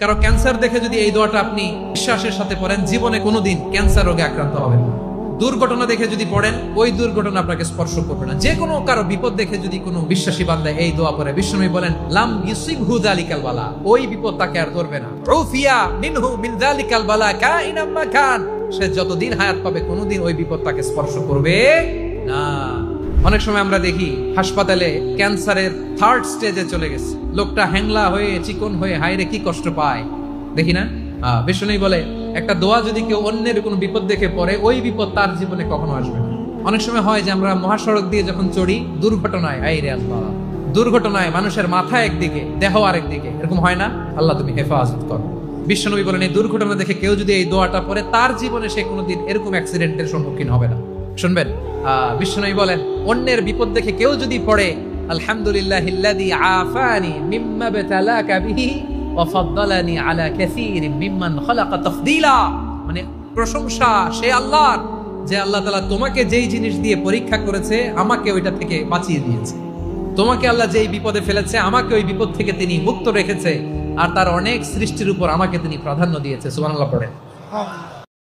কারো ক্যান্সার দেখে যদি এই দোয়াটা আপনি বিশ্বাসের সাথে পড়েন, জীবনে কোনোদিন ক্যান্সার রোগে আক্রান্ত হবেন না। দুর্ঘটনা দেখে যদি পড়েন, ওই দুর্ঘটনা আপনাকে স্পর্শ করবে না। যে কোনো কারো বিপদ দেখে যদি কোনো বিশ্বাসী বান্দা এই দোয়া পড়ে, বিশ্বনবী বলেন লাম ইউসিবহু যালিকাল বালা, ওই বিপদ তাকে আর ধরবে না। উফিয়া মিনহু মিন যালিকাল বালা কাইনাম মা কান, সে যতদিন হায়াত পাবে কোনোদিন ওই বিপদ তাকে স্পর্শ করবে না। অনেক সময় আমরা দেখি হাসপাতালে ক্যান্সারের 3rd স্টেজে চলে গেছে, লোকটা হ্যাংলা হয়ে চিকন হয়ে হায়রে কি কষ্ট পায়, দেখি না? বিষ্ণু বলে একটা দোয়া যদি কেউ অন্যের কোনো বিপদ দেখে পড়ে, ওই বিপদ তার জীবনে কখনো আসবে না। অনেক সময় হয় যে আমরা মহাসড়ক দিয়ে যখন চড়ি, দুর্ঘটনায় আইরে আল্লাহ, দুর্ঘটনায় মানুষের মাথা একদিকে দেহ আরেকদিকে, এরকম হয় না? আল্লাহ তুমি হেফাজত করো। বিশ্বনবী বলেন এই দুর্ঘটনা দেখে কেউ যদি এই দোয়াটা পড়ে, তার জীবনে সে কোনোদিন এরকম অ্যাক্সিডেন্টের সম্মুখীন হবে না। শুনবেন, বিশ্বনবী বলেন অন্যের বিপদ দেখে কেউ যদি পড়ে আলহামদুলিল্লাহিল্লাযী আফানি মিম্মা বাতালাকা বিহি ওয়া ফাদ্দালানি আলা কাসীরিন মিম্মান খালাকা তাফদীলা, মানে প্রশংসা সে আল্লাহর, যে আল্লাহ তাআলা তোমাকে যেই জিনিস দিয়ে পরীক্ষা করেছে আমাকে ওইটা থেকে বাঁচিয়ে দিয়েছে। তোমাকে আল্লাহ যেই বিপদে ফেলেছে আমাকে ওই বিপদ থেকে তিনি মুক্ত রেখেছে, আর তার অনেক সৃষ্টির উপর আমাকে তিনি প্রাধান্য দিয়েছে। সুবহানাল্লাহ পড়েন।